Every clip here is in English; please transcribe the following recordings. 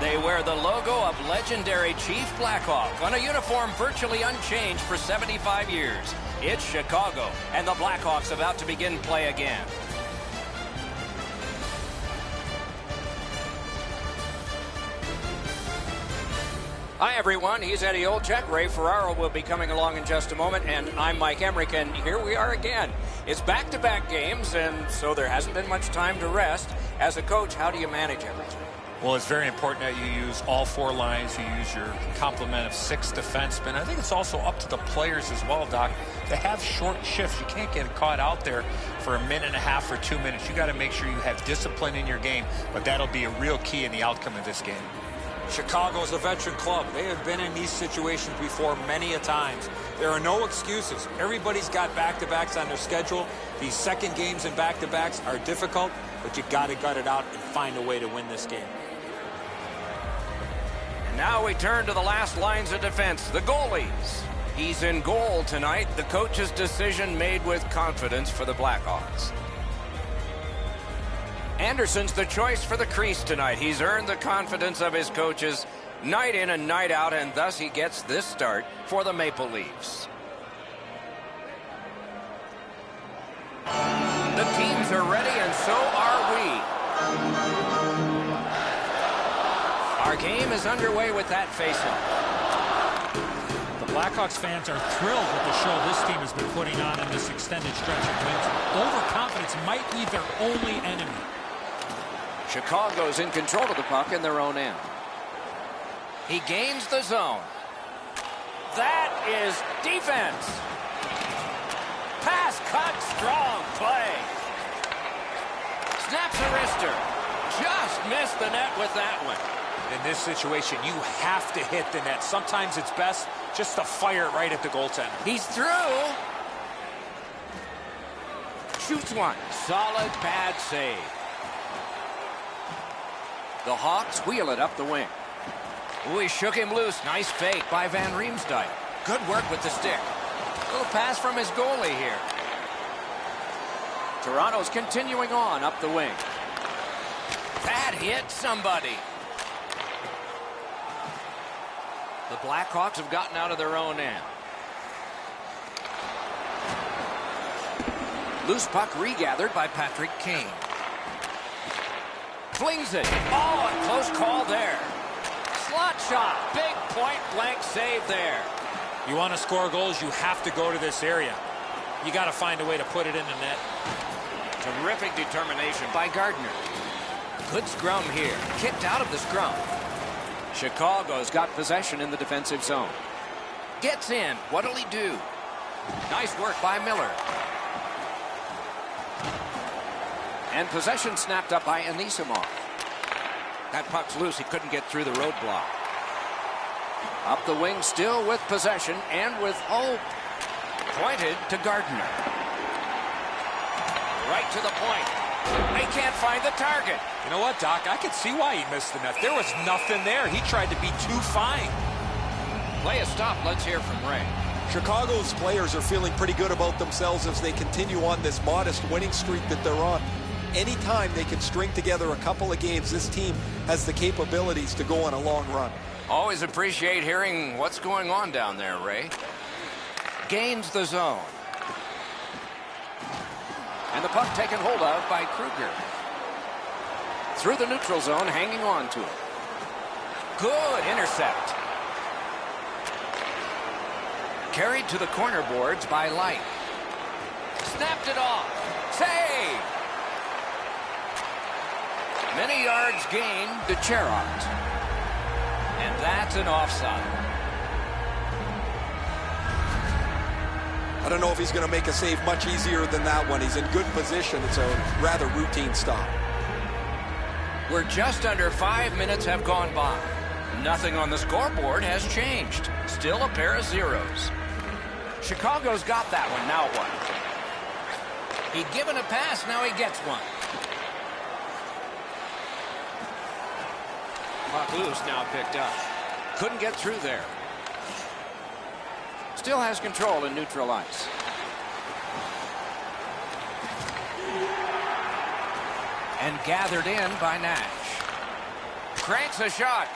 they wear the logo of legendary Chief Blackhawk on a uniform virtually unchanged for 75 years. It's Chicago, and the Blackhawks about to begin play again. Hi, everyone. He's Eddie Olczyk. Ray Ferraro will be coming along in just a moment, and I'm Mike Emmerich, and here we are again. It's back-to-back games, and so there hasn't been much time to rest. As a coach, how do you manage everything? Well, it's very important that you use all four lines. You use your complement of 6 defensemen. I think it's also up to the players as well, Doc, to have short shifts. You can't get caught out there for a minute and a half or 2 minutes. You got to make sure you have discipline in your game, but that'll be a real key in the outcome of this game. Chicago is a veteran club. They have been in these situations before many a times. There are no excuses. Everybody's got back-to-backs on their schedule. These second games and back-to-backs are difficult, but you got to gut it out and find a way to win this game. And now we turn to the last lines of defense, the goalies. He's in goal tonight. The coach's decision made with confidence for the Blackhawks. Anderson's the choice for the crease tonight. He's earned the confidence of his coaches night in and night out, and thus he gets this start for the Maple Leafs. The teams are ready, and so are we. Our game is underway with that faceoff. The Blackhawks fans are thrilled with the show this team has been putting on in this extended stretch of wins. Overconfidence might be their only enemy. Chicago's in control of the puck in their own end. He gains the zone. That is defense. Pass cut, strong play. Snaps a wrister. Just missed the net with that one. In this situation, you have to hit the net. Sometimes it's best just to fire it right at the goaltender. He's through. Shoots one. Solid pad save. The Hawks wheel it up the wing. Ooh, he shook him loose. Nice fake by Van Riemsdyk. Good work with the stick. Little pass from his goalie here. Toronto's continuing on up the wing. That hit somebody. The Blackhawks have gotten out of their own end. Loose puck regathered by Patrick Kane. Flings it. Oh, a close call there. Slot shot. Big point-blank save there. You want to score goals, you have to go to this area. You got to find a way to put it in the net. Terrific determination by Gardner. Good scrum here. Kicked out of the scrum. Chicago's got possession in the defensive zone. Gets in. What'll he do? Nice work by Miller. And possession snapped up by Anisimov. That puck's loose. He couldn't get through the roadblock. Up the wing, still with possession and with hope. Pointed to Gardner. Right to the point. They can't find the target. You know what, Doc? I could see why he missed the net. There was nothing there. He tried to be too fine. Play a stop. Let's hear from Ray. Chicago's players are feeling pretty good about themselves as they continue on this modest winning streak that they're on. Anytime they can string together a couple of games, this team has the capabilities to go on a long run. Always appreciate hearing what's going on down there, Ray. Gains the zone. And the puck taken hold of by Kruger. Through the neutral zone, hanging on to it. Good intercept. Carried to the corner boards by Light. Snapped it off. Save! Many yards gained to Cherot. And that's an offside. I don't know if he's going to make a save much easier than that one. He's in good position. It's a rather routine stop. We're just under 5 minutes have gone by. Nothing on the scoreboard has changed. Still a pair of zeros. Chicago's got that one. Now what? He'd given a pass. Now he gets one. Puck loose, now picked up. Couldn't get through there. Still has control in neutral ice. And gathered in by Nash. Cranks a shot.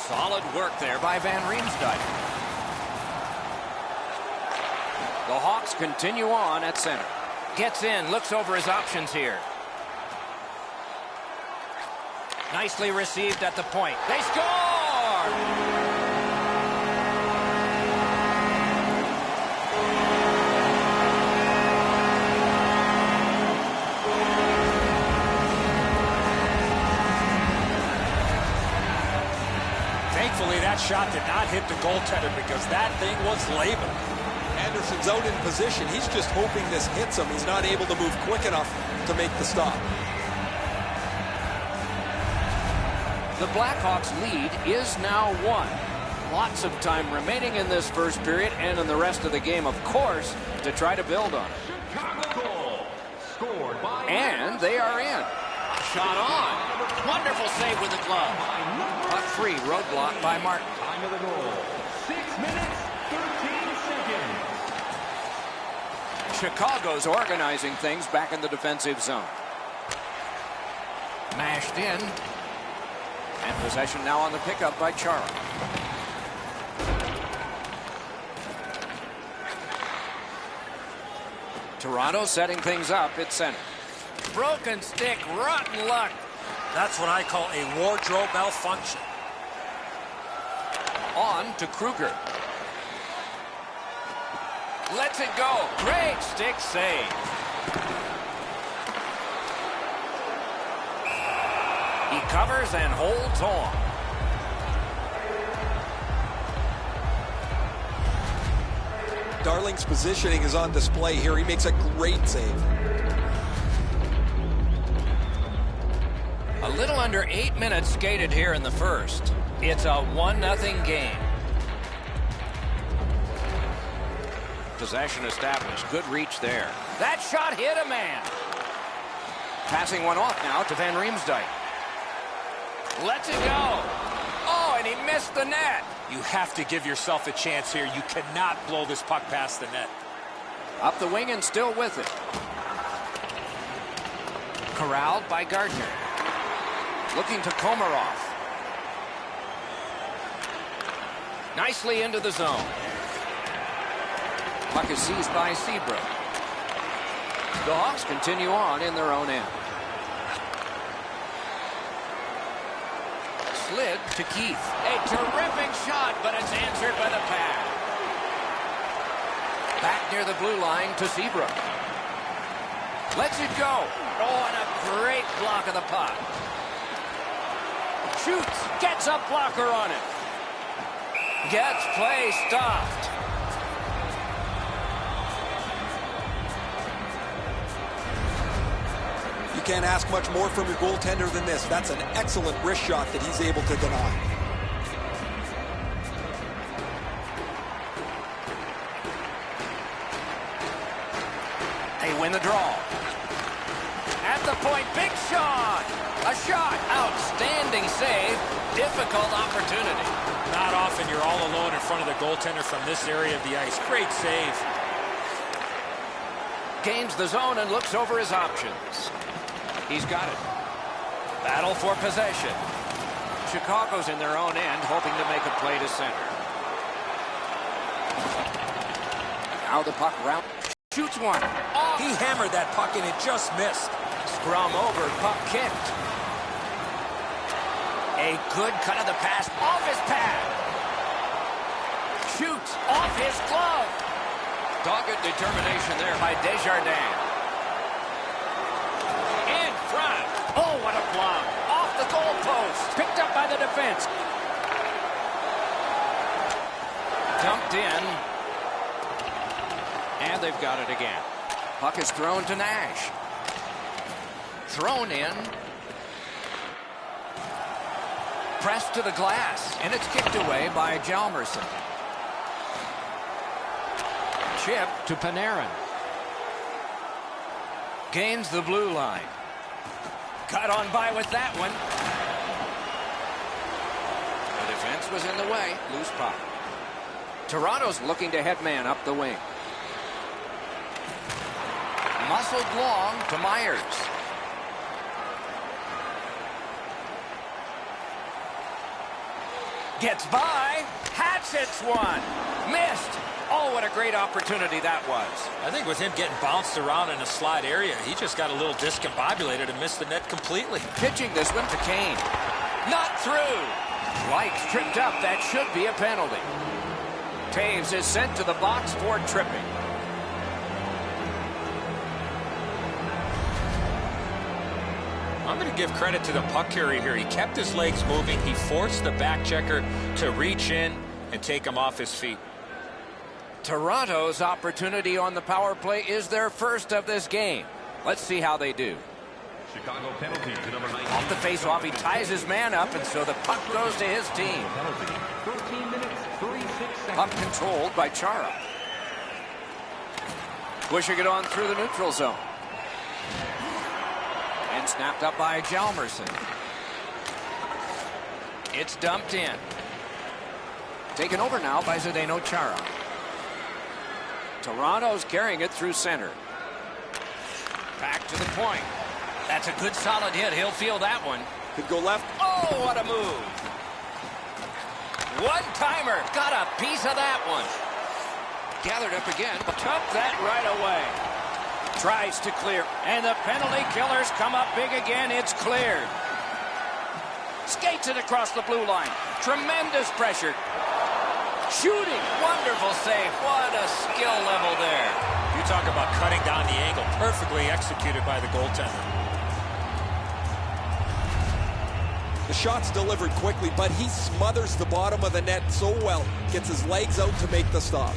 Solid work there by Van Riemsdyk. The Hawks continue on at center. Gets in, looks over his options here. Nicely received at the point. They score! Thankfully, that shot did not hit the goaltender because that thing was labeled. Anderson's out in position. He's just hoping this hits him. He's not able to move quick enough to make the stop. The Blackhawks lead is now 1. Lots of time remaining in this first period and in the rest of the game, of course, to try to build on it. And they are in. Shot on. Wonderful save with the glove. Puck free, roadblock by Martin. Time of the goal, 6 minutes, 13 seconds. Chicago's organizing things back in the defensive zone. Mashed in. And possession now on the pickup by Charlie. Toronto setting things up at center. Broken stick, rotten luck. That's what I call a wardrobe malfunction. On to Kruger. Lets it go. Great stick save. He covers and holds on. Darling's positioning is on display here. He makes a great save. A little under 8 minutes skated here in the first. It's a 1-0 game. Possession established. Good reach there. That shot hit a man. Passing one off now to Van Riemsdyk. Lets it go. Oh, and he missed the net. You have to give yourself a chance here. You cannot blow this puck past the net. Up the wing and still with it. Corralled by Gardner. Looking to Komarov. Nicely into the zone. Puck is seized by Seabrook. The Hawks continue on in their own end. Slid to Keith. A terrific shot, but it's answered by the pad. Back near the blue line to Seabrook. Lets it go. Oh, and a great block of the puck. Shoots. Gets a blocker on it. Gets play stopped. You can't ask much more from your goaltender than this. That's an excellent wrist shot that he's able to deny. They win the draw. At the point, big shot. A shot. Outstanding save. Difficult opportunity. Not often you're all alone in front of the goaltender from this area of the ice. Great save. Gains the zone and looks over his options. He's got it. Battle for possession. Chicago's in their own end, hoping to make a play to center. Now the puck round. Shoots one. Off. He hammered that puck and it just missed. Scrum over. Puck kicked. A good cut of the pass. Off his pad. Shoots. Off his glove. Dogged determination there by Desjardins. In front. Oh, what a block. Off the goal post. Picked up by the defense. Dumped in. And they've got it again. Puck is thrown to Nash. Thrown in. Pressed to the glass. And it's kicked away by Hjalmarsson. Chip to Panarin. Gains the blue line. Cut on by with that one. The defense was in the way. Loose puck. Toronto's looking to head man up the wing. Muscled long to Myers. Gets by. Hatchets one. Missed. Oh, what a great opportunity that was. I think with him getting bounced around in a slot area, he just got a little discombobulated and missed the net completely. Pitching this one to Kane. Not through. Light's tripped up. That should be a penalty. Taves is sent to the box for tripping. I'm going to give credit to the puck carrier here. He kept his legs moving. He forced the back checker to reach in and take him off his feet. Toronto's opportunity on the power play is their first of this game. Let's see how they do. Chicago penalty to number 19. Off the face-off, he ties his man up, and so the puck goes to his team. Penalty. 13 minutes, 36 seconds. Puck controlled by Chara. Pushing it on through the neutral zone. And snapped up by Hjalmarsson. It's dumped in. Taken over now by Zdeno Chara. Toronto's carrying it through center. Back to the point. That's a good solid hit. He'll feel that one. Could go left. Oh, what a move. One-timer. Got a piece of that one. Gathered up again, but took that right away. Tries to clear. And the penalty killers come up big again. It's cleared. Skates it across the blue line. Tremendous pressure. Shooting. Wonderful save. What a skill level there. You talk about cutting down the angle. Perfectly executed by the goaltender. The shot's delivered quickly, but he smothers the bottom of the net so well. Gets his legs out to make the stop.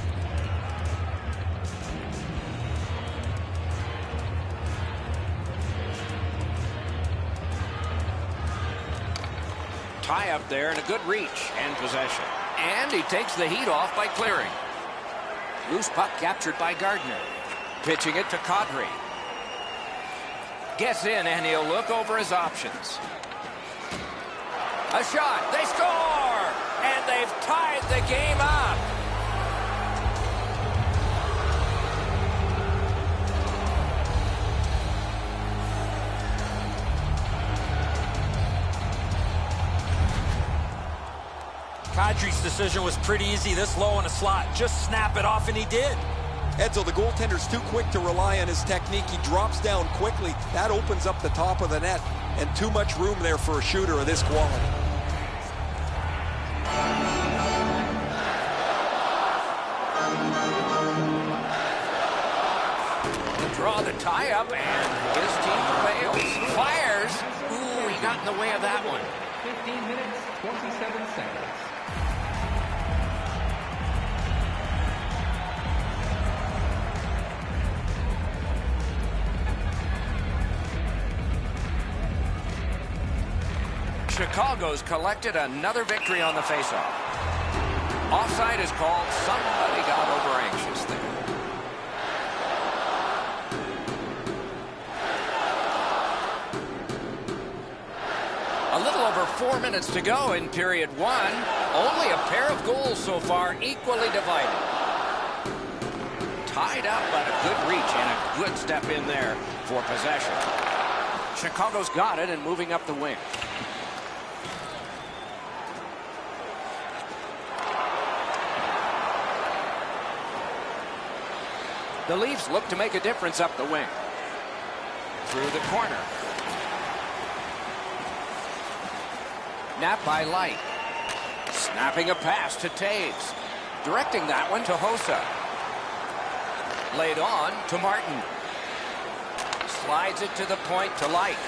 Tie up there and a good reach and possession. And he takes the heat off by clearing. Loose puck captured by Gardner. Pitching it to Kadri. Gets in and he'll look over his options. A shot. They score! And they've tied the game up. Kadri's decision was pretty easy this low in a slot. Just snap it off, and he did. Edzo, the goaltender's too quick to rely on his technique. He drops down quickly. That opens up the top of the net, and too much room there for a shooter of this quality. To draw the tie-up, and his team fails. Fires. Ooh, he got in the way of that one. 15 minutes, 27 seconds. Chicago's collected another victory on the faceoff. Offside is called. Somebody got over anxious there. A little over 4 minutes to go in period one. Only a pair of goals so far, equally divided. Tied up, but a good reach and a good step in there for possession. Chicago's got it and moving up the wing. The Leafs look to make a difference up the wing. Through the corner. Nap by Light. Snapping a pass to Taves. Directing that one to Hossa. Laid on to Martin. Slides it to the point to Light.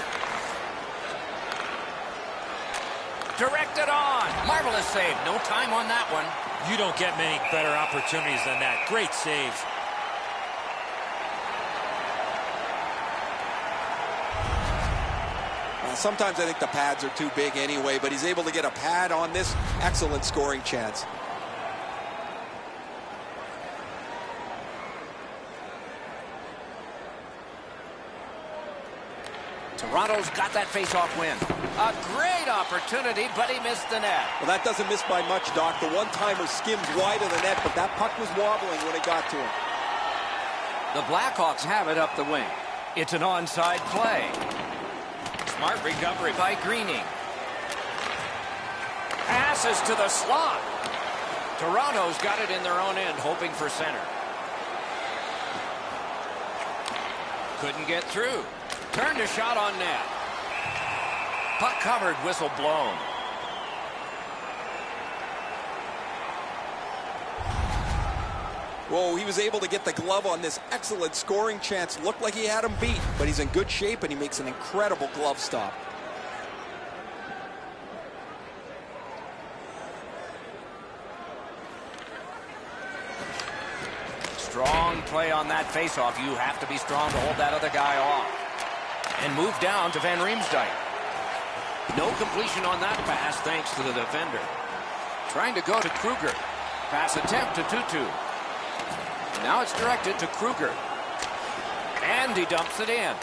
Directed on. Marvelous save. No time on that one. You don't get many better opportunities than that. Great save. Sometimes I think the pads are too big anyway, but he's able to get a pad on this excellent scoring chance. Toronto's got that face-off win. A great opportunity, but he missed the net. Well, that doesn't miss by much, Doc. The one-timer skims wide of the net, but that puck was wobbling when it got to him. The Blackhawks have it up the wing. It's an onside play. Smart recovery by Greening. Passes to the slot. Toronto's got it in their own end, hoping for center. Couldn't get through. Turned a shot on net. Puck covered, whistle blown. Whoa, he was able to get the glove on this excellent scoring chance. Looked like he had him beat, but he's in good shape and he makes an incredible glove stop. Strong play on that faceoff. You have to be strong to hold that other guy off. And move down to Van Riemsdyk. No completion on that pass thanks to the defender. Trying to go to Kruger. Pass attempt to Tutu. Now it's directed to Kruger. And he dumps it in.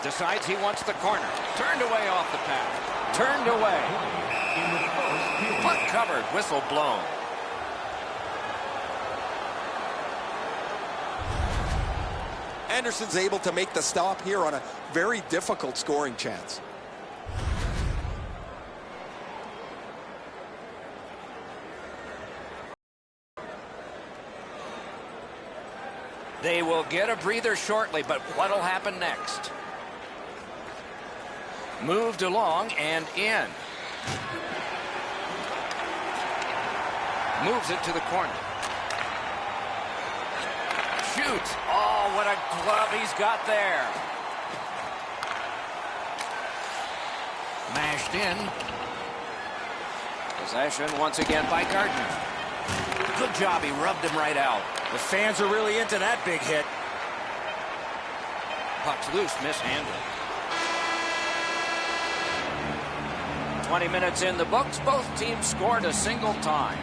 Decides he wants the corner. Turned away off the pass. Turned away. Puck covered, whistle blown. Anderson's able to make the stop here on a very difficult scoring chance. They will get a breather shortly, but what'll happen next? Moved along and in. Moves it to the corner. Shoots. Oh, what a glove he's got there. Mashed in. Possession once again by Gardner. Good job. He rubbed him right out. The fans are really into that big hit. Puck's loose, mishandled. 20 minutes in the books. Both teams scored a single time.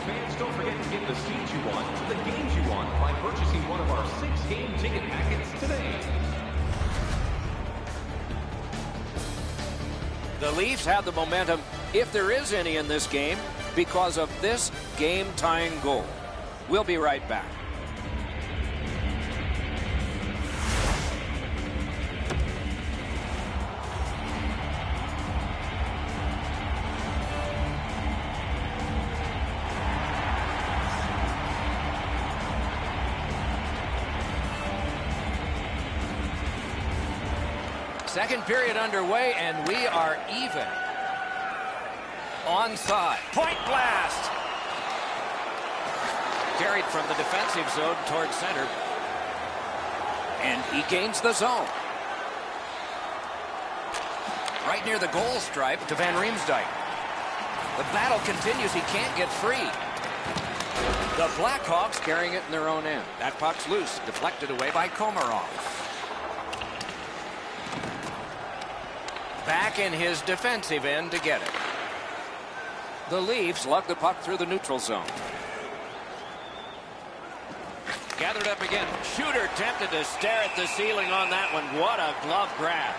Fans, don't forget to get the seats you want to the games you want by purchasing one of our 6-game ticket packets today. The Leafs have the momentum, if there is any in this game, because of this game-tying goal. We'll be right back. Second period underway, and we are even. Onside. Point blast. Carried from the defensive zone towards center. And he gains the zone. Right near the goal stripe to Van Riemsdyk. The battle continues. He can't get free. The Blackhawks carrying it in their own end. That puck's loose. Deflected away by Komarov. Back in his defensive end to get it. The Leafs lug the puck through the neutral zone. Gathered up again. Shooter tempted to stare at the ceiling on that one. What a glove grab.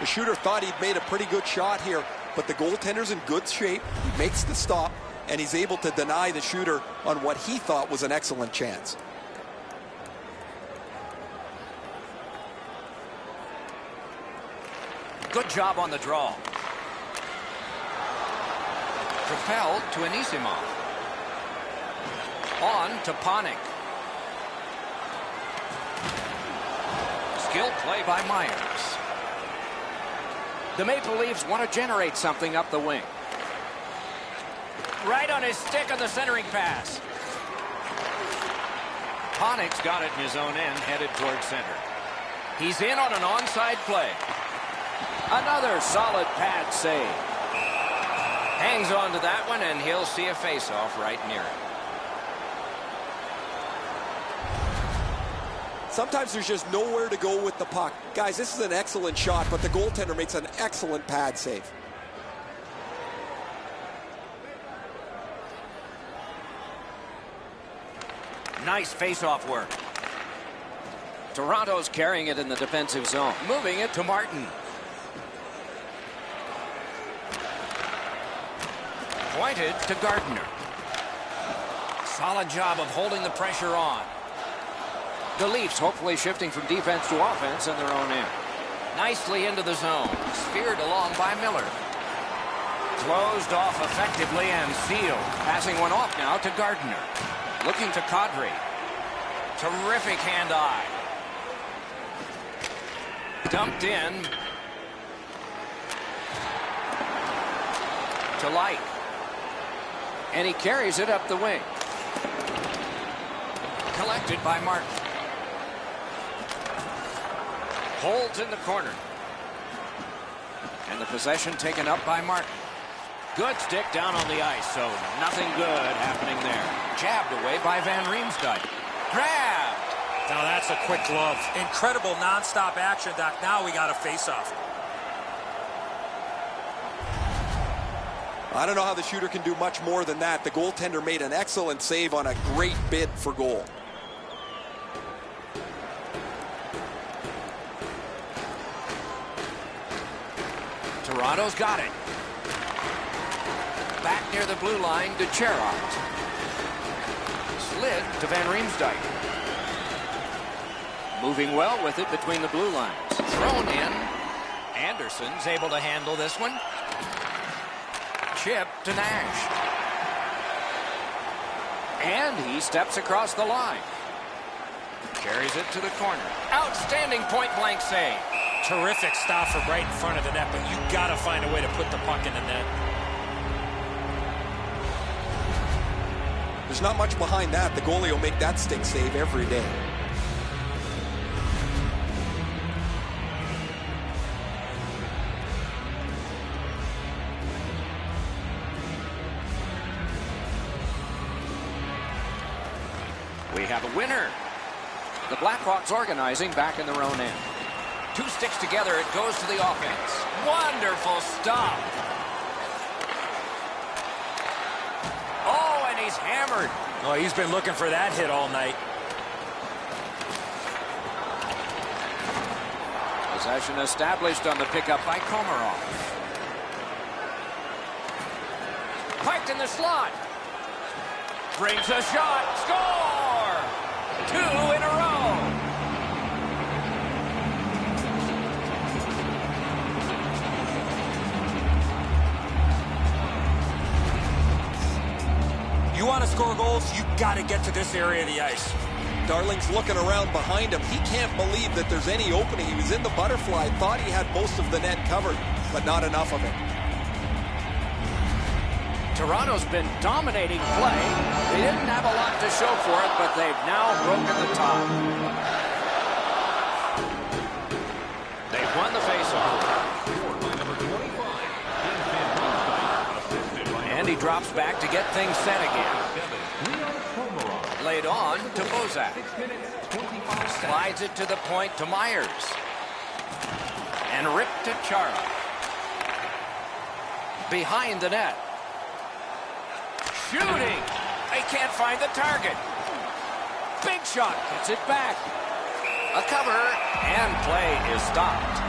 The shooter thought he'd made a pretty good shot here, but the goaltender's in good shape. He makes the stop, and he's able to deny the shooter on what he thought was an excellent chance. Good job on the draw. Propelled to Anisimov. On to Panik. Skill play by Myers. The Maple Leafs want to generate something up the wing. Right on his stick on the centering pass. Panik's got it in his own end, headed towards center. He's in on an onside play. Another solid pad save. Hangs on to that one, and he'll see a face-off right near it. Sometimes there's just nowhere to go with the puck. Guys, this is an excellent shot, but the goaltender makes an excellent pad save. Nice face-off work. Toronto's carrying it in the defensive zone. Moving it to Martin. Pointed to Gardner. Solid job of holding the pressure on. The Leafs hopefully shifting from defense to offense in their own end. Nicely into the zone. Speared along by Miller. Closed off effectively and sealed. Passing one off now to Gardner. Looking to Kadri. Terrific hand-eye. Dumped in to Light. And he carries it up the wing. Collected by Martin. Holds in the corner. And the possession taken up by Martin. Good stick down on the ice, so nothing good happening there. Jabbed away by Van Riemsdyk. Grabbed. Now that's a quick glove. Incredible nonstop action, Doc. Now we got a face-off. I don't know how the shooter can do much more than that. The goaltender made an excellent save on a great bid for goal. Toronto's got it. Back near the blue line to Cherot. Slid to Van Riemsdyk. Moving well with it between the blue lines. Thrown in. Anderson's able to handle this one. Chip to Nash. And he steps across the line. Carries it to the corner. Outstanding point-blank save. Terrific stop from right in front of the net, but you got to find a way to put the puck in the net. There's not much behind that. The goalie will make that stick save every day. We have a winner. The Blackhawks organizing back in their own end. Two sticks together, it goes to the offense. Wonderful stop. Oh, and he's hammered. Oh, he's been looking for that hit all night. Possession established on the pickup by Komarov. Piped in the slot. Brings a shot. Score! 2 in a row. You want to score goals, you got to get to this area of the ice. Darling's looking around behind him. He can't believe that there's any opening. He was in the butterfly, thought he had most of the net covered, but not enough of it. Toronto's been dominating play. They didn't have a lot to show for it, but they've now broken the tie. They've won the faceoff. And he drops back to get things set again. Laid on to Bozak. Slides it to the point to Myers. And ripped to Chara. Behind the net. Shooting. They can't find the target. Big shot. Gets it back. A cover. And play is stopped.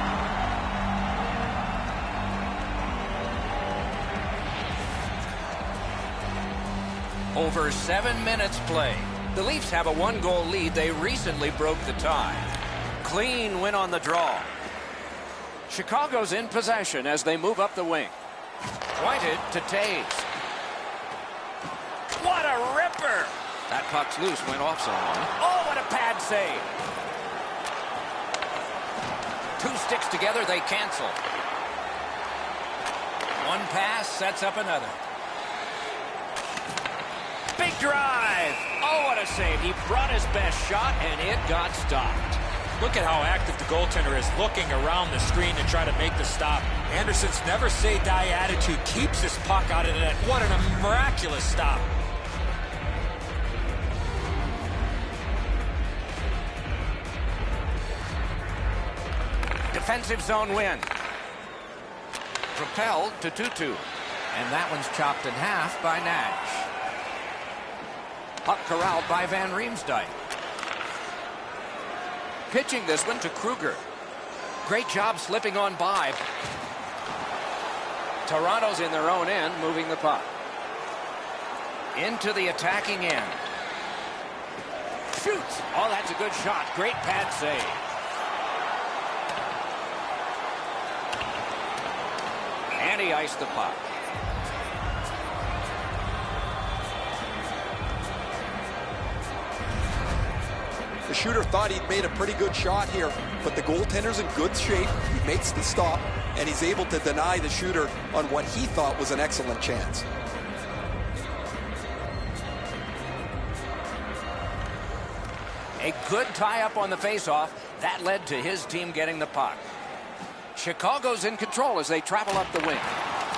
Over 7 minutes played. The Leafs have a 1-goal lead. They recently broke the tie. Clean win on the draw. Chicago's in possession as they move up the wing. Pointed to Taves. What a ripper! That puck's loose, went off someone. Oh, what a pad save! 2 sticks together, they cancel. One pass sets up another. Big drive! Oh, what a save. He brought his best shot, and it got stopped. Look at how active the goaltender is, looking around the screen to try to make the stop. Anderson's never-say-die attitude keeps this puck out of the net. What a miraculous stop. Defensive zone win. Propelled to 2-2. And that one's chopped in half by Nash. Puck corralled by Van Riemsdyk. Pitching this one to Kruger. Great job slipping on by. Toronto's in their own end, moving the puck. Into the attacking end. Shoots. Oh, that's a good shot. Great pad save. and he iced the puck. The shooter thought he'd made a pretty good shot here, but the goaltender's in good shape. He makes the stop, and he's able to deny the shooter on what he thought was an excellent chance. A good tie-up on the face-off. That led to his team getting the puck. Chicago's in control as they travel up the wing.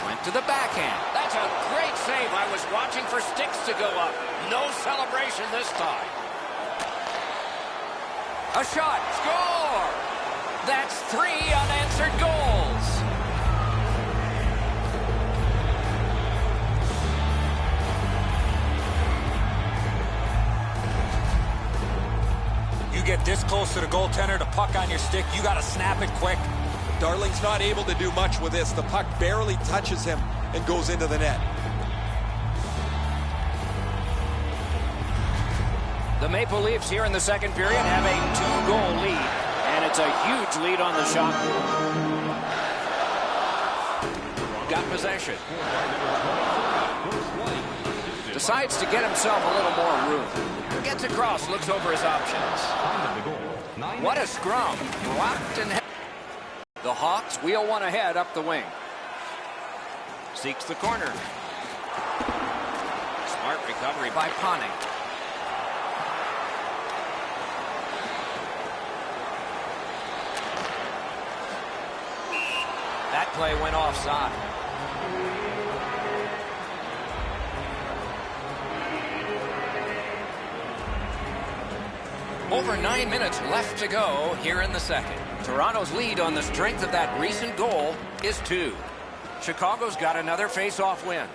Went to the backhand. That's a great save. I was watching for sticks to go up. No celebration this time. A shot. Score! That's 3 unanswered goals. You get this close to the goaltender, the puck on your stick, you got to snap it quick. Darling's not able to do much with this. The puck barely touches him and goes into the net. The Maple Leafs here in the second period have a 2-goal lead, and it's a huge lead on the shot. Got possession. Decides to get himself a little more room. Gets across, looks over his options. What a scrum. Rocked and the Hawks wheel one ahead up the wing. Seeks the corner. Smart recovery by Ponning. That play went offside. Over 9 minutes left to go here in the second. Toronto's lead on the strength of that recent goal is 2. Chicago's got another face-off win.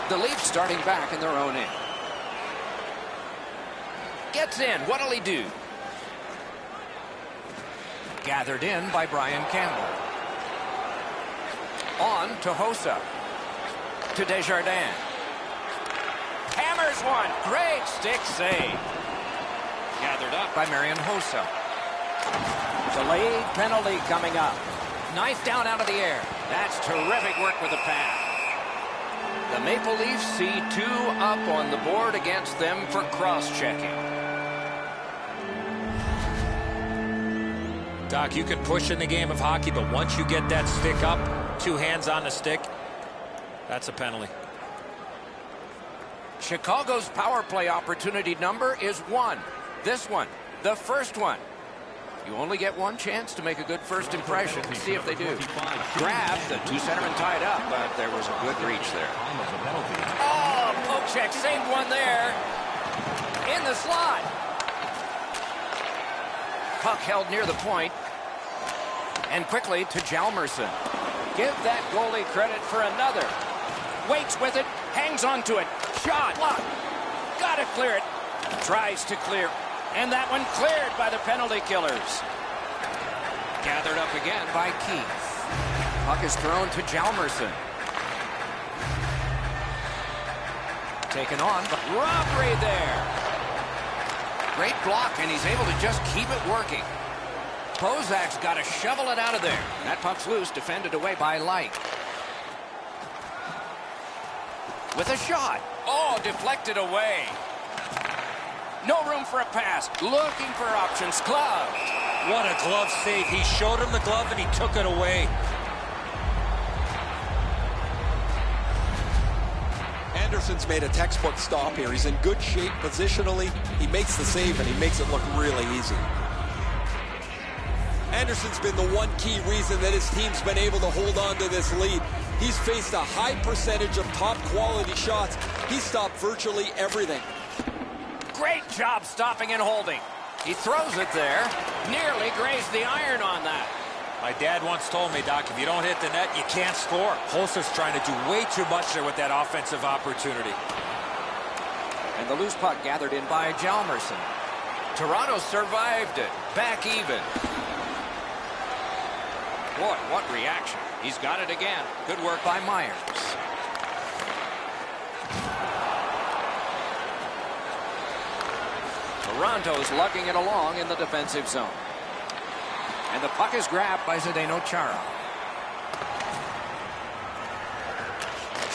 The Leafs starting back in their own end. Gets in. What'll he do? Gathered in by Brian Campbell. On to Hossa. To Desjardins. Hammers one. Great stick save. Gathered up by Marian Hossa. Delayed penalty coming up. Knife down out of the air. That's terrific work with the pass. The Maple Leafs see 2 up on the board against them for cross-checking. Doc, you can push in the game of hockey, but once you get that stick up, 2 hands on the stick, that's a penalty. Chicago's power play opportunity number is 1. This one, the first one. You only get one chance to make a good first impression. See if they do. Grab, the 2 centermen tied up, but there was a good reach there. Oh, poke check, saved one there. In the slot. Puck held near the point. And quickly to Hjalmarsson. Give that goalie credit for another. Waits with it, hangs onto it. Shot, block. Gotta clear it. Tries to clear. And that one cleared by the penalty killers. Gathered up again by Keith. Puck is thrown to Hjalmarsson. Taken on, but robbery there. Great block, and he's able to just keep it working. Bozak's got to shovel it out of there. That puck's loose, defended away by Light. With a shot. Oh, deflected away. No room for a pass. Looking for options. Glove. What a glove save. He showed him the glove and he took it away. Anderson's made a textbook stop here. He's in good shape positionally. He makes the save and he makes it look really easy. Anderson's been the one key reason that his team's been able to hold on to this lead. He's faced a high percentage of top quality shots. He stopped virtually everything. Great job stopping and holding. He throws it there. Nearly grazed the iron on that. My dad once told me, Doc, if you don't hit the net, you can't score. Hossa's trying to do way too much there with that offensive opportunity. And the loose puck gathered in by Hjalmarsson. Toronto survived it. Back even. Boy, what reaction. He's got it again. Good work by Myers. Toronto's lugging it along in the defensive zone. And the puck is grabbed by Zdeno Chara.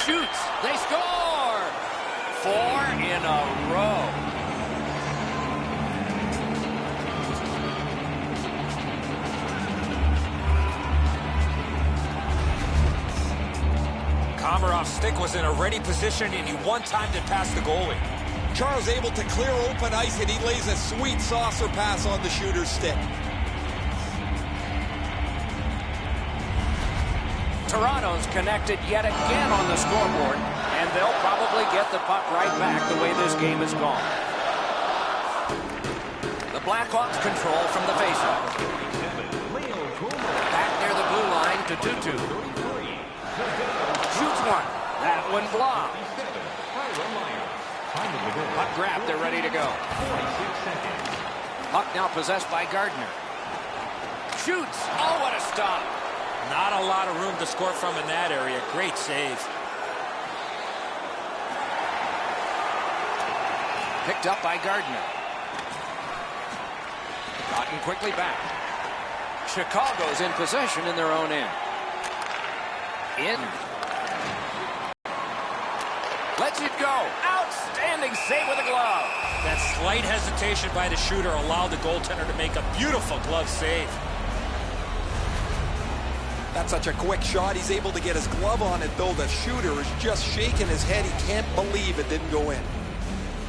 Shoots. They score. 4 in a row. Komarov's stick was in a ready position, and he one-timed it past the goalie. Charles able to clear open ice, and he lays a sweet saucer pass on the shooter's stick. Toronto's connected yet again on the scoreboard, and they'll probably get the puck right back the way this game has gone. The Blackhawks control from the faceoff. Back near the blue line to 2-2. Shoots one. That one blocked. Puck grab, they're ready to go. Puck now possessed by Gardner. Shoots. Oh, what a stop. Not a lot of room to score from in that area. Great save. Picked up by Gardner. Gotten quickly back. Chicago's in possession in their own end. Lets it go. Outstanding save with a glove. That slight hesitation by the shooter allowed the goaltender to make a beautiful glove save. That's such a quick shot. He's able to get his glove on it, though. The shooter is just shaking his head. He can't believe it didn't go in.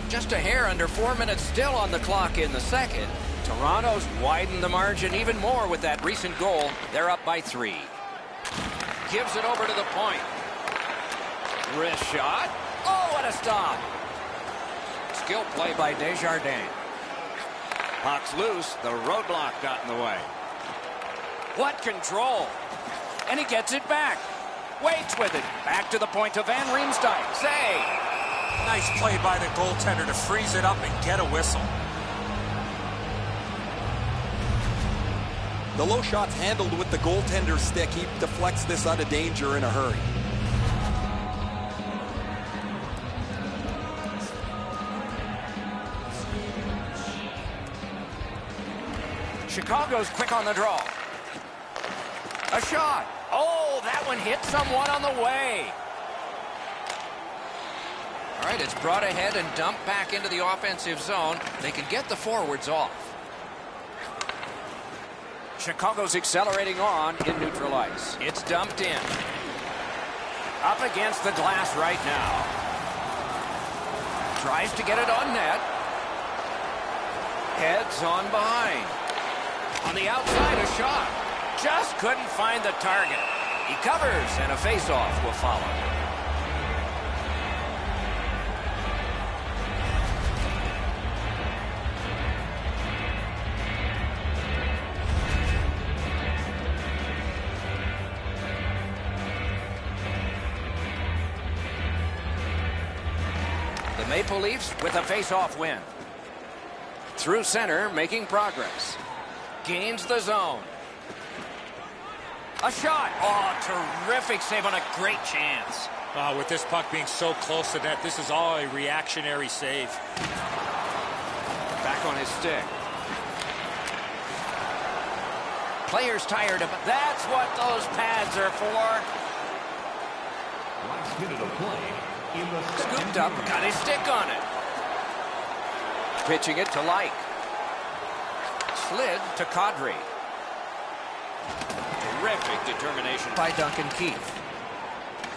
Just a hair under 4 minutes still on the clock in the second. Toronto's widened the margin even more with that recent goal. They're up by 3. Gives it over to the point. Wrist shot. Oh, what a stop. Skill play by Desjardins. Puck's loose. The roadblock got in the way. What control. And he gets it back. Waits with it. Back to the point of Van Riemsdyk. Save. Nice play by the goaltender to freeze it up and get a whistle. The low shot's handled with the goaltender's stick. He deflects this out of danger in a hurry. Chicago's quick on the draw. A shot. Oh, that one hit someone on the way. All right, it's brought ahead and dumped back into the offensive zone. They can get the forwards off. Chicago's accelerating on in neutral ice. It's dumped in. Up against the glass right now. Tries to get it on net. Heads on behind. On the outside, a shot. Just couldn't find the target. He covers, and a face-off will follow. The Maple Leafs with a face-off win. Through center, making progress. Gains the zone. A shot. Oh, terrific save on a great chance. With this puck being so close to net, this is all a reactionary save. Back on his stick. Players tired of it. That's what those pads are for. Last minute of play in the Scooped up, got his stick on it. Pitching it to Light. Slid to Kadri. Terrific determination by Duncan Keith.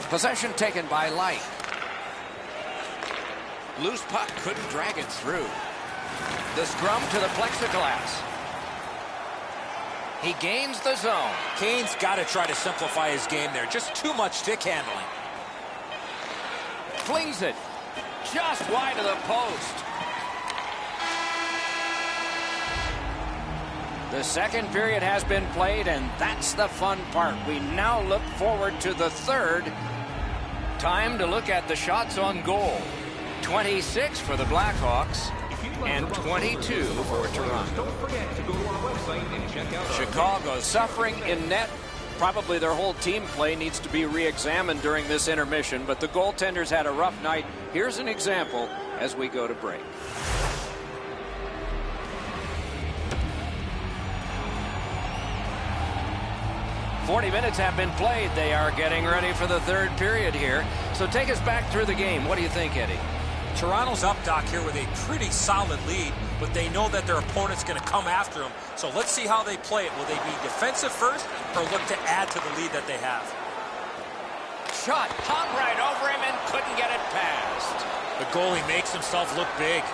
Possession taken by Light. Loose puck, couldn't drag it through. The scrum to the plexiglass. He gains the zone. Kane's got to try to simplify his game there. Just too much stick handling. Flings it just wide of the post. The second period has been played, and that's the fun part. We now look forward to the third. Time to look at the shots on goal. 26 for the Blackhawks and 22 for Toronto. Don't forget to go to our website and check out Chicago suffering in net. Probably their whole team play needs to be re-examined during this intermission, but the goaltenders had a rough night. Here's an example as we go to break. "40 minutes have been played. They are getting ready for the third period here. So take us back through the game. What do you think, Eddie? Toronto's up, Doc, here with a pretty solid lead, but they know that their opponent's going to come after them. So let's see how they play it. Will they be defensive first or look to add to the lead that they have? Shot hung right over him and couldn't get it past. The goalie makes himself look big.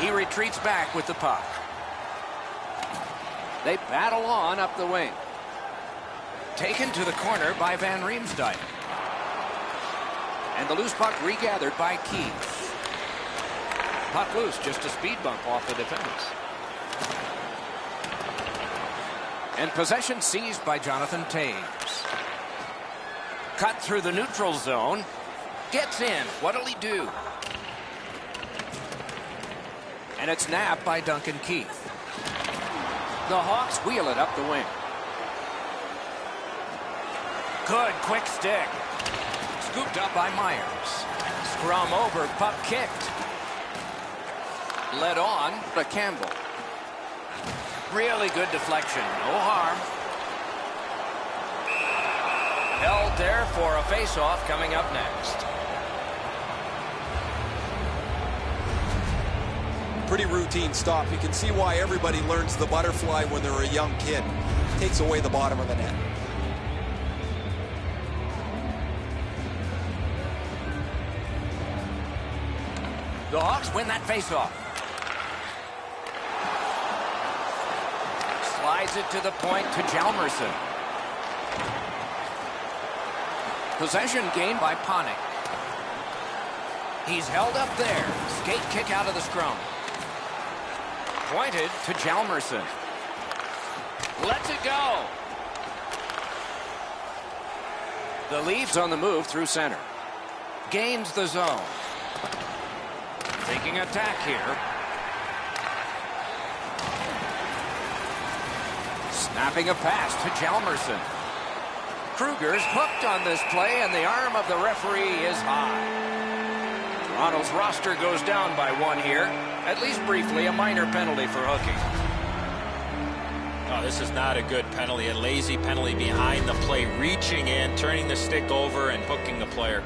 He retreats back with the puck. They battle on up the wing. Taken to the corner by Van Riemsdyk. And the loose puck regathered by Keith. Puck loose, just a speed bump off the defense. And possession seized by Jonathan Toews. Cut through the neutral zone. Gets in. What'll he do? And it's nabbed by Duncan Keith. The Hawks wheel it up the wing. Good quick stick. Scooped up by Myers. Scrum over, puck kicked. Led on by Campbell. Really good deflection, no harm. Held there for a face-off coming up next. Pretty routine stop. You can see why everybody learns the butterfly when they're a young kid. Takes away the bottom of the net. The Hawks win that face-off. Slides it to the point to Hjalmarsson. Possession gained by Panik. He's held up there. Skate kick out of the scrum. Pointed to Hjalmarsson. Lets it go. The Leafs on the move through center. Gains the zone. Taking attack here. Snapping a pass to Hjalmarsson. Kruger's hooked on this play, and the arm of the referee is high. Toronto's roster goes down by one here. At least briefly, a minor penalty for hooking. Oh, this is not a good penalty. A lazy penalty behind the play, reaching in, turning the stick over, and hooking the player.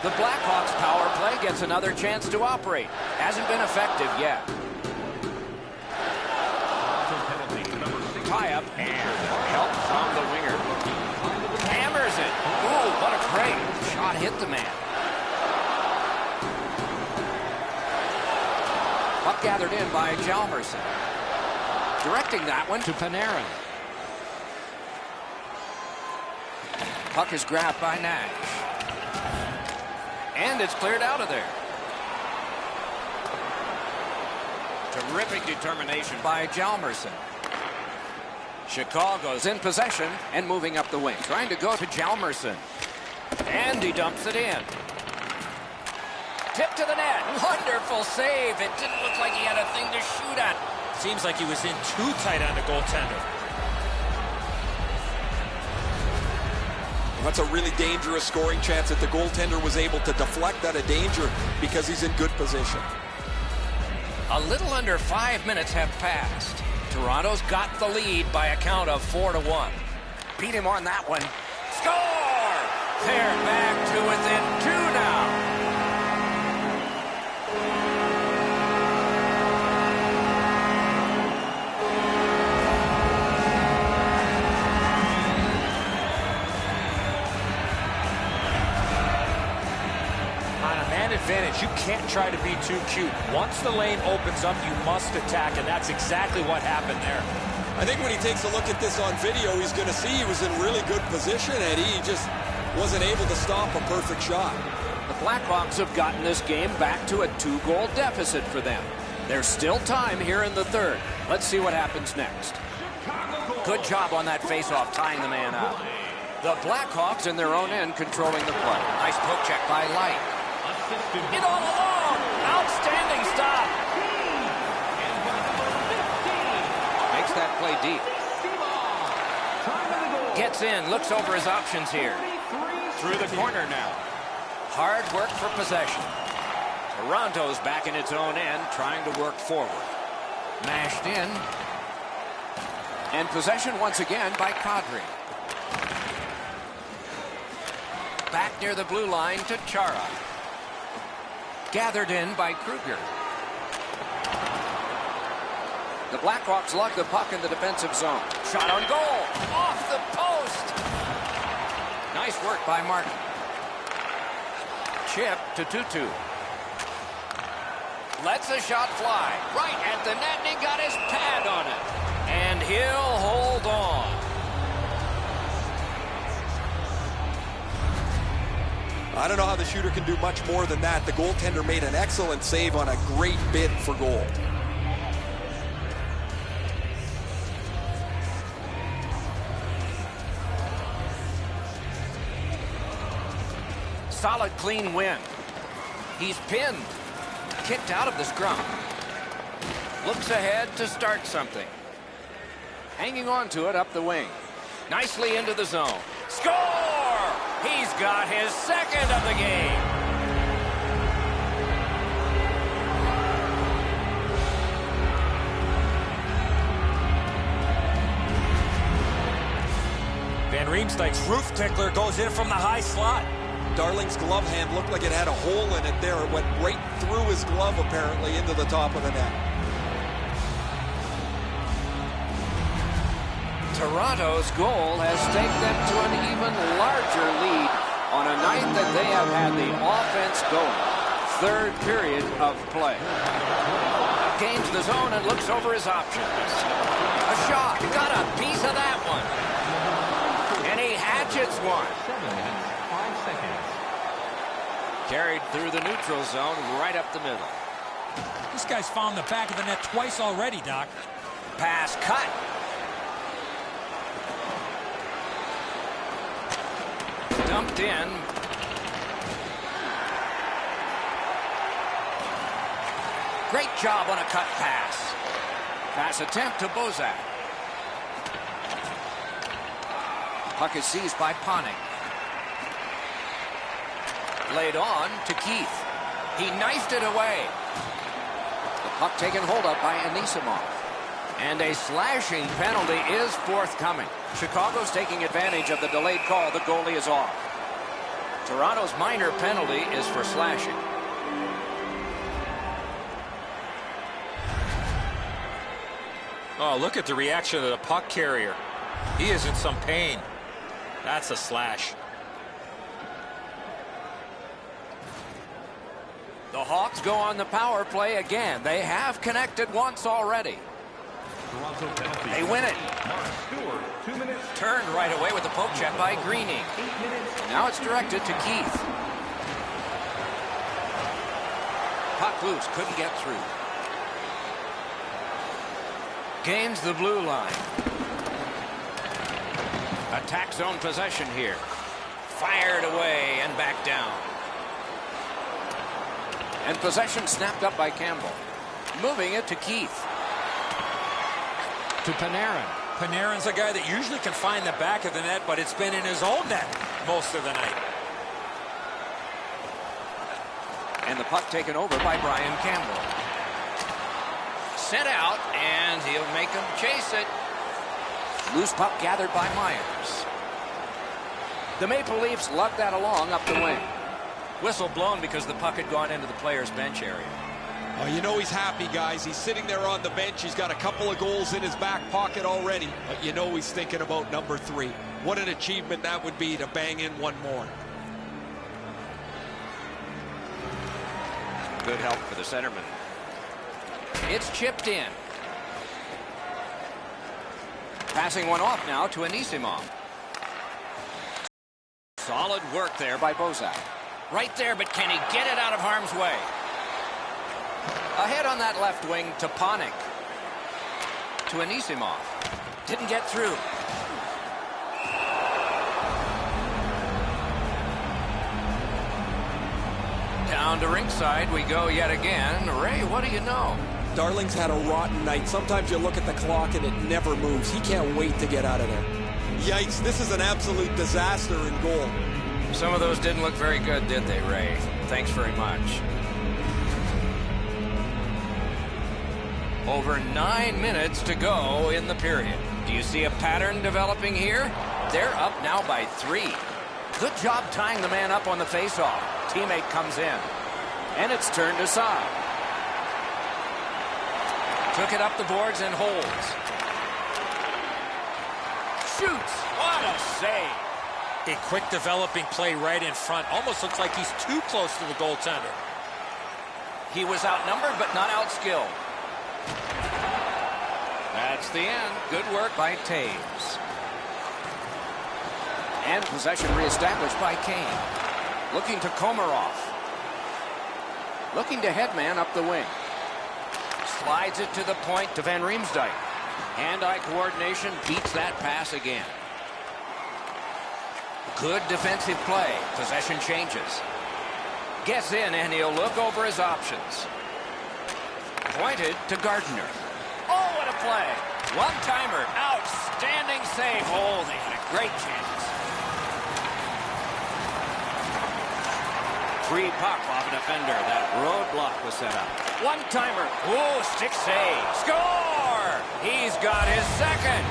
The Blackhawks power play gets another chance to operate. Hasn't been effective yet. Tie up and help from the winger. Hammers it. Ooh, what a break. Shot hit the man. Puck gathered in by Hjalmarsson. Directing that one to Panarin. Puck is grabbed by Nash. And it's cleared out of there. Terrific determination by Hjalmarsson. Chicago's in possession and moving up the wing. Trying to go to Hjalmarsson. And he dumps it in. Tip to the net. Wonderful save. It didn't look like he had a thing to shoot at. Seems like he was in too tight on the goaltender. That's a really dangerous scoring chance that the goaltender was able to deflect out of danger because he's in good position. A little under 5 minutes have passed. Toronto's got the lead by a count of 4-1. Beat him on that one. Score! They're back to within 2 now. Advantage. You can't try to be too cute. Once the lane opens up, you must attack, and that's exactly what happened there. I think when he takes a look at this on video, he's going to see he was in really good position, Eddie. He just wasn't able to stop a perfect shot. The Blackhawks have gotten this game back to a 2-goal deficit for them. There's still time here in the third. Let's see what happens next. Good job on that faceoff, tying the man up. The Blackhawks in their own end controlling the play. Nice poke check by Light. In all alone. Outstanding stop. Makes that play deep. Gets in, looks over his options here. Through the corner now. Hard work for possession. Toronto's back in its own end, trying to work forward. Mashed in. And possession once again by Kadri. Back near the blue line to Chara. Gathered in by Kruger. The Blackhawks lug the puck in the defensive zone. Shot on goal. Off the post. Nice work by Martin. Chip to Tutu. Lets the shot fly. Right at the net, and he got his pad on it. And he'll hold on. I don't know how the shooter can do much more than that. The goaltender made an excellent save on a great bid for goal. Solid, clean win. He's pinned. Kicked out of the scrum. Looks ahead to start something. Hanging on to it up the wing. Nicely into the zone. Score! He's got his second of the game. Van Riemsdyk's roof tickler goes in from the high slot. Darling's glove hand looked like it had a hole in it there. It went right through his glove, apparently, into the top of the net. Toronto's goal has taken them to an even larger lead on a night that they have had the offense going. Third period of play. Gains the zone and looks over his options. A shot. Got a piece of that one. And he hatchets one. 7 minutes, 5 seconds. Carried through the neutral zone right up the middle. This guy's found the back of the net twice already, Doc. Pass cut. Dumped in. Great job on a cut pass. Pass attempt to Bozak. Puck is seized by Panik. Laid on to Keith. He knifed it away. The puck taken hold of by Anisimov. And a slashing penalty is forthcoming. Chicago's taking advantage of the delayed call. The goalie is off. Toronto's minor penalty is for slashing. Oh, look at the reaction of the puck carrier. He is in some pain. That's a slash. The Hawks go on the power play again. They have connected once already. Toronto penalty. They win it. Mark Stewart, 2 minutes. Turned right away with the poke check by Greening. 8 minutes. Now it's directed to Keith. Puck loose, couldn't get through. Gains the blue line. Attack zone possession here. Fired away and back down. And possession snapped up by Campbell. Moving it to Keith. To Panarin. Panarin's a guy that usually can find the back of the net, but it's been in his own net most of the night. And the puck taken over by Brian Campbell. Sent out, and he'll make him chase it. Loose puck gathered by Myers. The Maple Leafs lug that along up the wing. Whistle blown because the puck had gone into the player's bench area. Oh, you know he's happy, guys. He's sitting there on the bench. He's got a couple of goals in his back pocket already. But you know he's thinking about number 3. What an achievement that would be to bang in one more. Good help for the centerman. It's chipped in. Passing one off now to Anisimov. Solid work there by Bozak. Right there, but can he get it out of harm's way? Ahead on that left wing to Panik. To Anisimov. Didn't get through. Down to ringside we go yet again. Ray, what do you know? Darling's had a rotten night. Sometimes you look at the clock and it never moves. He can't wait to get out of there. Yikes, this is an absolute disaster in goal. Some of those didn't look very good, did they, Ray? Thanks very much. Over 9 minutes to go in the period. Do you see a pattern developing here? They're up now by 3. Good job tying the man up on the faceoff. Teammate comes in. And it's turned aside. Took it up the boards and holds. Shoots. What a save. A quick developing play right in front. Almost looks like he's too close to the goaltender. He was outnumbered but not outskilled. That's the end. Good work by Taves. And possession reestablished by Kane. Looking to Komarov. Looking to Headman up the wing. Slides it to the point to Van Riemsdyk. Hand-eye coordination beats that pass again. Good defensive play. Possession changes. Gets in and he'll look over his options. Pointed to Gardner. Oh, what a play. One-timer. Outstanding save. Oh, they had a great chance. Free puck off a defender. That roadblock was set up. One-timer. Oh, stick save. Score! He's got his second.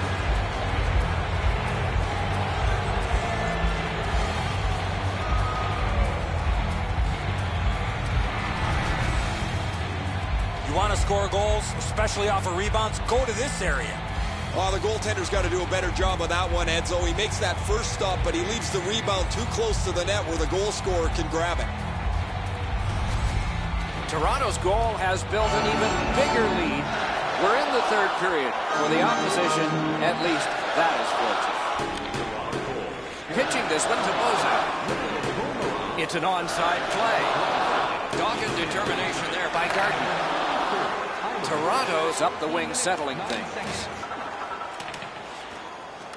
You want to score goals, especially off of rebounds, go to this area. Well, the goaltender's got to do a better job of that one, Enzo. He makes that first stop, but he leaves the rebound too close to the net where the goal scorer can grab it. Toronto's goal has built an even bigger lead. We're in the third period. For the opposition, at least that is fortunate. Pitching this one to Bozak. It's an onside play. Dogged determination there by Gardner. Toronto's up the wing settling things.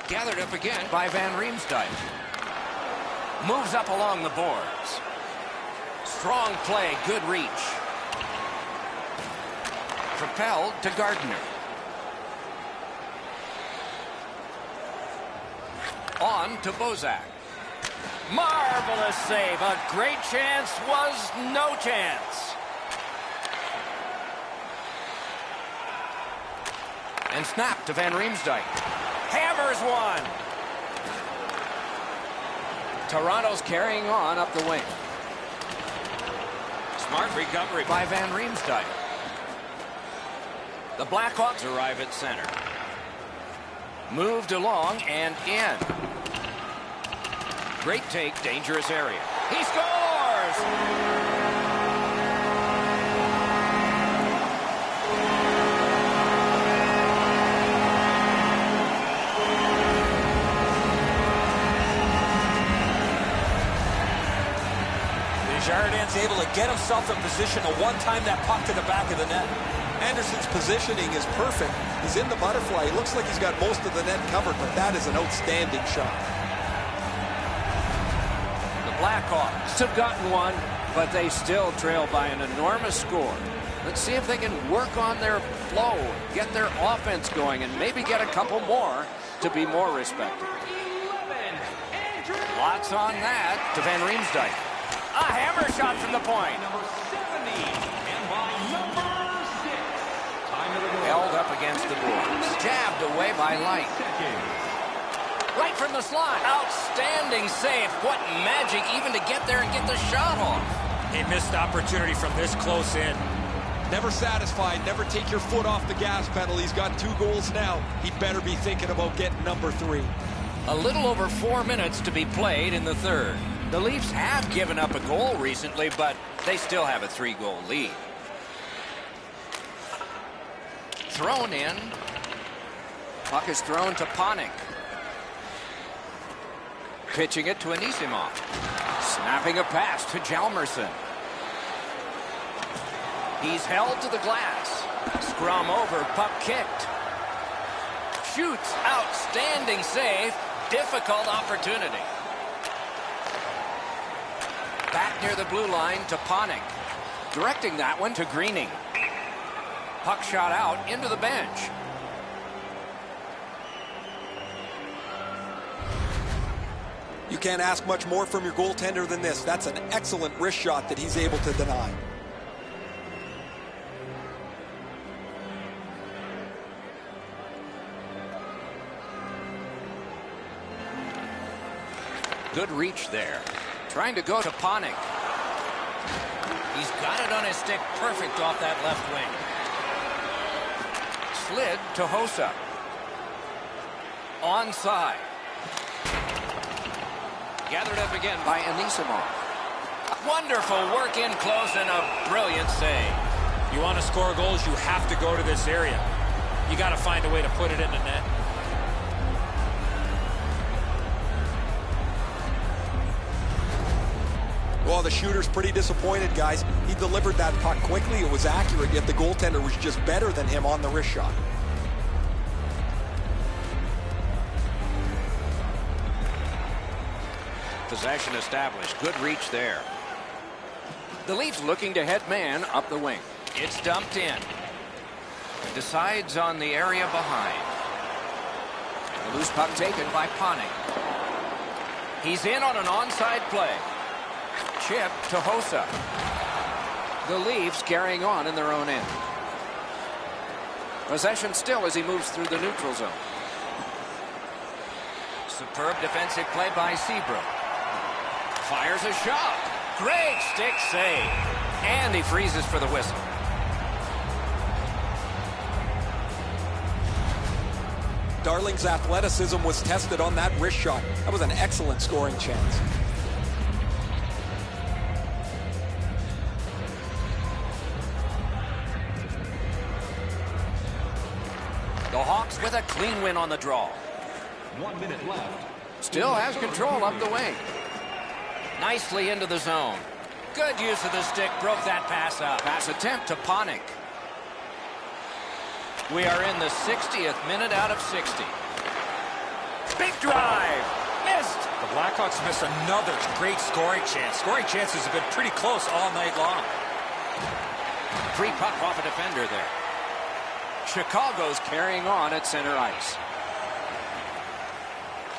Gathered up again by Van Riemsdyk. Moves up along the boards. Strong play, good reach. Propelled to Gardner. On to Bozak. Marvelous save. A great chance was no chance. And snap to Van Riemsdyk. Hammers one. Toronto's carrying on up the wing. Smart recovery by Van Riemsdyk. The Blackhawks arrive at center. Moved along and in. Great take, dangerous area. He scores! Desjardins able to get himself in position to one-time that puck to the back of the net. Anderson's positioning is perfect. He's in the butterfly. He looks like he's got most of the net covered, but that is an outstanding shot. The Blackhawks have gotten one, but they still trail by an enormous score. Let's see if they can work on their flow, get their offense going, and maybe get a couple more to be more respected. Lots on that to Van Riemsdyk. A hammer shot from the point. Number 70, and by number 6. Time of the goal. Held up against the boards. Jabbed away by Light. Right from the slot. Outstanding save. What magic even to get there and get the shot off. A missed opportunity from this close in. Never satisfied. Never take your foot off the gas pedal. He's got 2 goals now. He'd better be thinking about getting number 3. A little over 4 minutes to be played in the third. The Leafs have given up a goal recently, but they still have a 3-goal lead. Thrown in. Puck is thrown to Panik. Pitching it to Anisimov. Snapping a pass to Hjalmarsson. He's held to the glass. Scrum over, puck kicked. Shoots, outstanding save. Difficult opportunity. Back near the blue line to Panik. Directing that one to Greening. Puck shot out into the bench. You can't ask much more from your goaltender than this. That's an excellent wrist shot that he's able to deny. Good reach there. Trying to go to Panik. He's got it on his stick. Perfect off that left wing. Slid to Hossa. Onside. Gathered up again by Anisimov. Wonderful work in close and a brilliant save. You want to score goals, you have to go to this area. You got to find a way to put it in the net. Well, the shooter's pretty disappointed, guys. He delivered that puck quickly. It was accurate, yet the goaltender was just better than him on the wrist shot. Possession established. Good reach there. The Leafs looking to head man up the wing. It's dumped in. Decides on the area behind. The loose puck taken by Panik. He's in on an onside play. Chip to Hossa. The Leafs carrying on in their own end. Possession still as he moves through the neutral zone. Superb defensive play by Seabrook. Fires a shot. Great stick save. And he freezes for the whistle. Darling's athleticism was tested on that wrist shot. That was an excellent scoring chance. The Hawks with a clean win on the draw. 1 minute left. Still has control up the wing. Nicely into the zone. Good use of the stick. Broke that pass up. Pass attempt to Panik. We are in the 60th minute out of 60. Big drive. Missed. The Blackhawks missed another great scoring chance. Scoring chances have been pretty close all night long. Free puck off a defender there. Chicago's carrying on at center ice.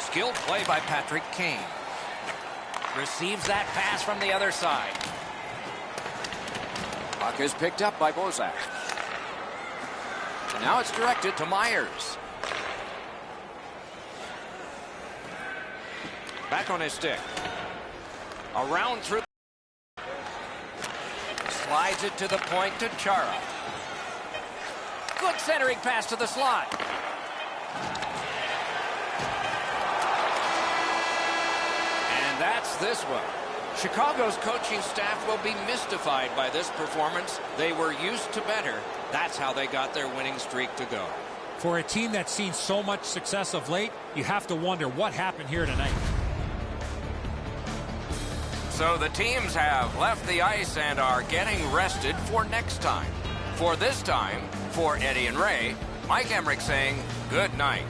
Skilled play by Patrick Kane. Receives that pass from the other side. Puck is picked up by Bozak. And now it's directed to Myers. Back on his stick. Around through. Slides it to the point to Chara. Good centering pass to the slot. And that's this one. Chicago's coaching staff will be mystified by this performance. They were used to better. That's how they got their winning streak to go. For a team that's seen so much success of late, you have to wonder what happened here tonight. So the teams have left the ice and are getting rested for next time. For this time, for Eddie and Ray, Mike Emmerich saying good night.